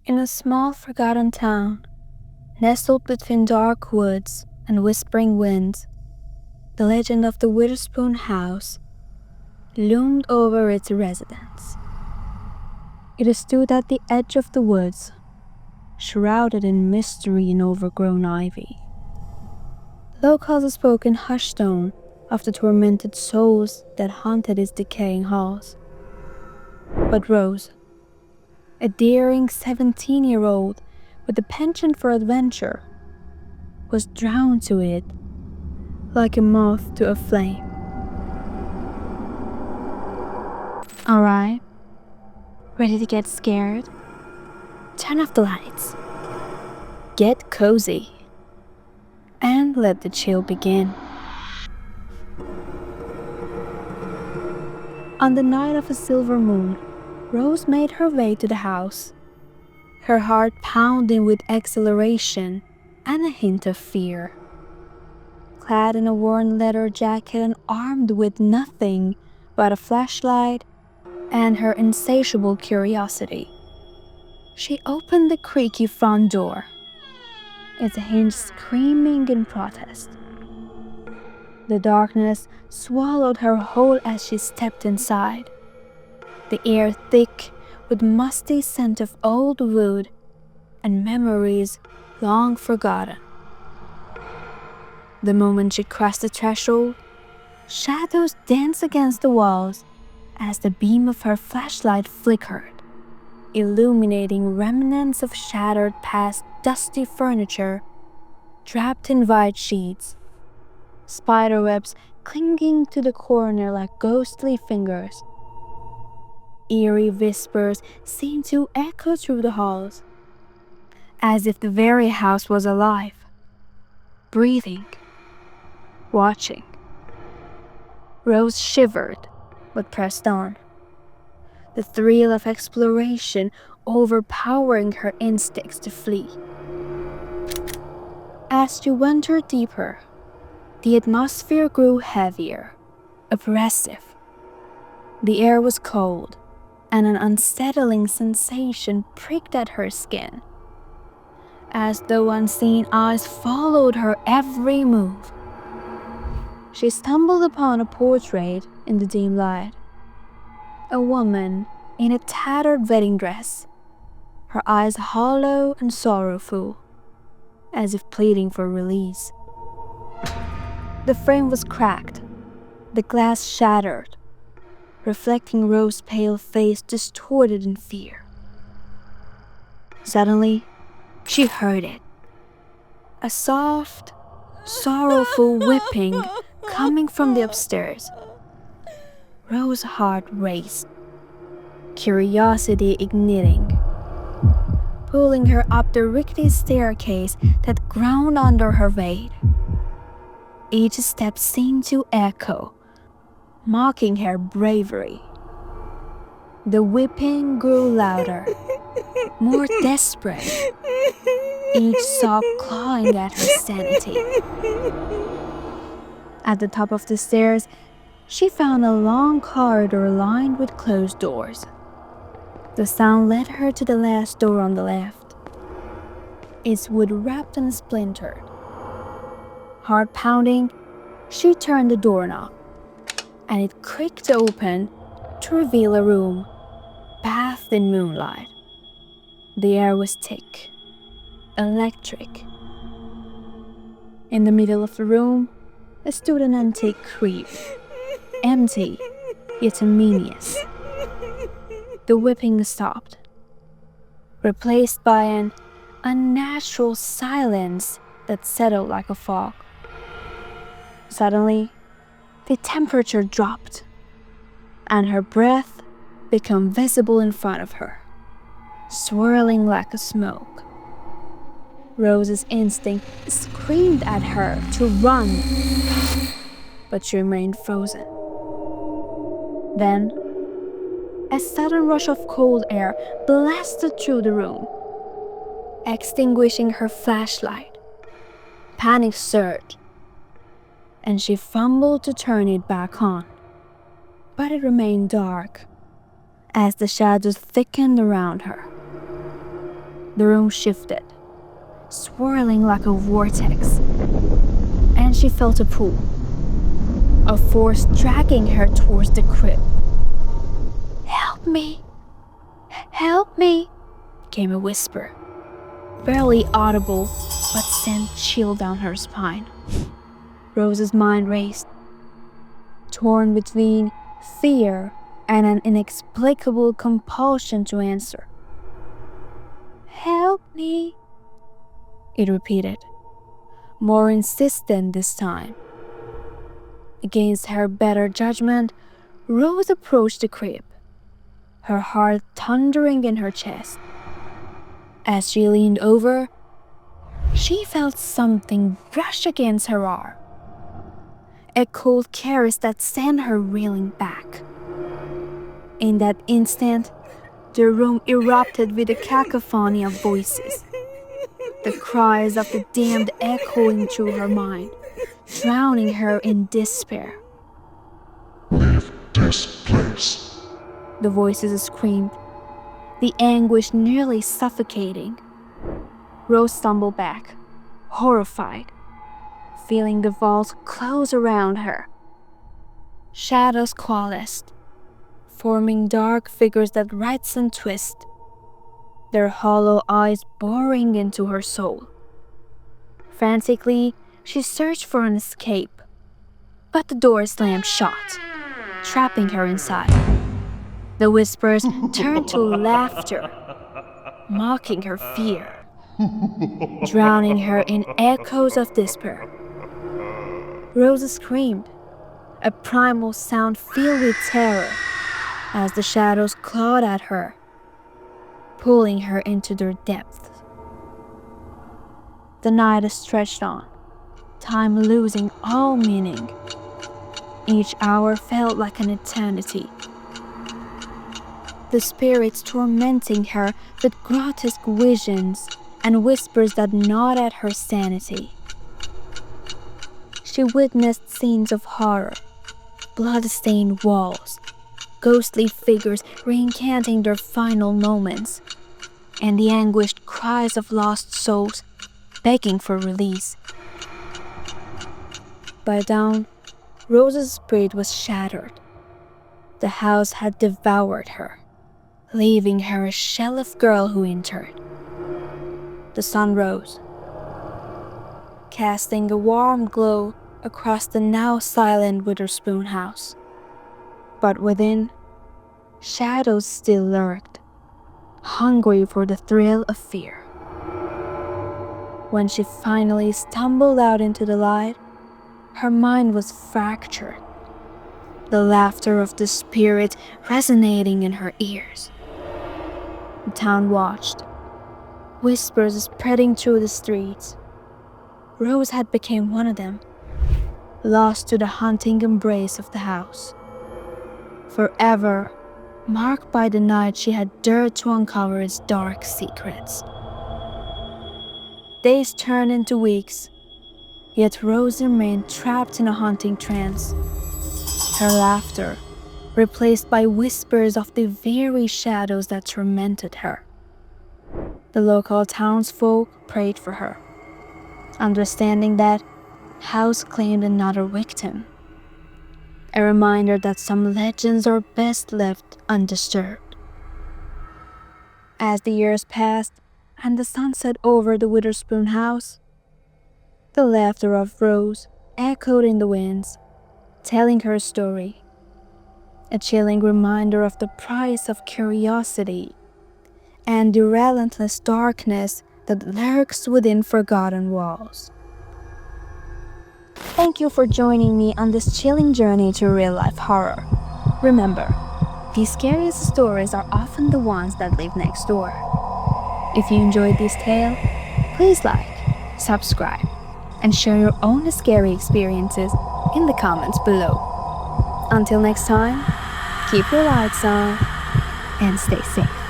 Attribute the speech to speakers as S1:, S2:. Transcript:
S1: In a small forgotten town, nestled between dark woods and whispering winds, the legend of the Witherspoon House loomed over its residents. It stood at the edge of the woods, shrouded in mystery and overgrown ivy. Locals spoke in hushed tone of the tormented souls that haunted its decaying halls. But Rose, a daring 17-year-old with a penchant for adventure, was drawn to it like a moth to a flame. Alright, ready to get scared? Turn off the lights, get cozy, and let the chill begin. On the night of a silver moon, Rose made her way to the house, her heart pounding with exhilaration and a hint of fear. Clad in a worn leather jacket and armed with nothing but a flashlight and her insatiable curiosity, she opened the creaky front door, its hinge screaming in protest. The darkness swallowed her whole as she stepped inside, the air thick with musty scent of old wood and memories long forgotten. The moment she crossed the threshold, shadows danced against the walls as the beam of her flashlight flickered, illuminating remnants of shattered past dusty furniture draped in white sheets, spiderwebs clinging to the corner like ghostly fingers. Eerie whispers seemed to echo through the halls, as if the very house was alive, breathing, watching. Rose shivered, but pressed on, the thrill of exploration overpowering her instincts to flee. As she ventured deeper, the atmosphere grew heavier, oppressive. The air was cold, and an unsettling sensation pricked at her skin, as though unseen eyes followed her every move. She stumbled upon a portrait in the dim light. A woman in a tattered wedding dress, her eyes hollow and sorrowful, as if pleading for release. The frame was cracked, the glass shattered, reflecting Rose's pale face distorted in fear. Suddenly, she heard it. A soft, sorrowful whipping coming from the upstairs. Rose's heart raced, curiosity igniting, pulling her up the rickety staircase that ground under her weight. Each step seemed to echo, mocking her bravery. The whipping grew louder, more desperate, each sob clawing at her sanity. At the top of the stairs, she found a long corridor lined with closed doors. The sound led her to the last door on the left, its wood wrapped and splintered. Heart pounding, she turned the doorknob, and it creaked open to reveal a room bathed in moonlight. The air was thick, electric. In the middle of the room stood an antique crib, empty yet ominous. The whipping stopped, replaced by an unnatural silence that settled like a fog. Suddenly, the temperature dropped, and her breath became visible in front of her, swirling like a smoke. Rose's instinct screamed at her to run, but she remained frozen. Then, a sudden rush of cold air blasted through the room, extinguishing her flashlight. Panic surged, and she fumbled to turn it back on, but it remained dark as the shadows thickened around her. The room shifted, swirling like a vortex, and she felt a pull, a force dragging her towards the crib. "Help me! Help me!" came a whisper, barely audible, but sent chill down her spine. Rose's mind raced, torn between fear and an inexplicable compulsion to answer. "Help me," it repeated, more insistent this time. Against her better judgment, Rose approached the crib, her heart thundering in her chest. As she leaned over, she felt something brush against her arm, a cold caress that sent her reeling back. In that instant, the room erupted with a cacophony of voices, the cries of the damned echoing through her mind, drowning her in despair.
S2: "Leave this place,"
S1: The voices screamed, the anguish nearly suffocating. Rose stumbled back, horrified, feeling the walls close around her. Shadows coalesced, forming dark figures that writhed and twisted, their hollow eyes boring into her soul. Frantically, she searched for an escape, but the door slammed shut, trapping her inside. The whispers turned to laughter, mocking her fear, drowning her in echoes of despair. Rose screamed, a primal sound filled with terror, as the shadows clawed at her, pulling her into their depths. The night stretched on, time losing all meaning. Each hour felt like an eternity. The spirits tormenting her with grotesque visions and whispers that gnawed at her sanity. She witnessed scenes of horror, blood-stained walls, ghostly figures recanting their final moments, and the anguished cries of lost souls begging for release. By dawn, Rose's spirit was shattered. The house had devoured her, leaving her a shell of girl who entered. The sun rose, casting a warm glow across the now silent Witherspoon house. But within, shadows still lurked, hungry for the thrill of fear. When she finally stumbled out into the light, her mind was fractured, the laughter of the spirit resonating in her ears. The town watched, whispers spreading through the streets. Rose had become one of them, lost to the haunting embrace of the house, forever marked by the night she had dared to uncover its dark secrets. Days turned into weeks, yet Rose remained trapped in a haunting trance. Her laughter replaced by whispers of the very shadows that tormented her. The local townsfolk prayed for her, understanding that house claimed another victim, a reminder that some legends are best left undisturbed. As the years passed and the sun set over the Witherspoon house, the laughter of Rose echoed in the winds, telling her story, a chilling reminder of the price of curiosity and the relentless darkness that lurks within forgotten walls. Thank you for joining me on this chilling journey to real-life horror. Remember, the scariest stories are often the ones that live next door. If you enjoyed this tale, please like, subscribe, and share your own scary experiences in the comments below. Until next time, keep your lights on and stay safe.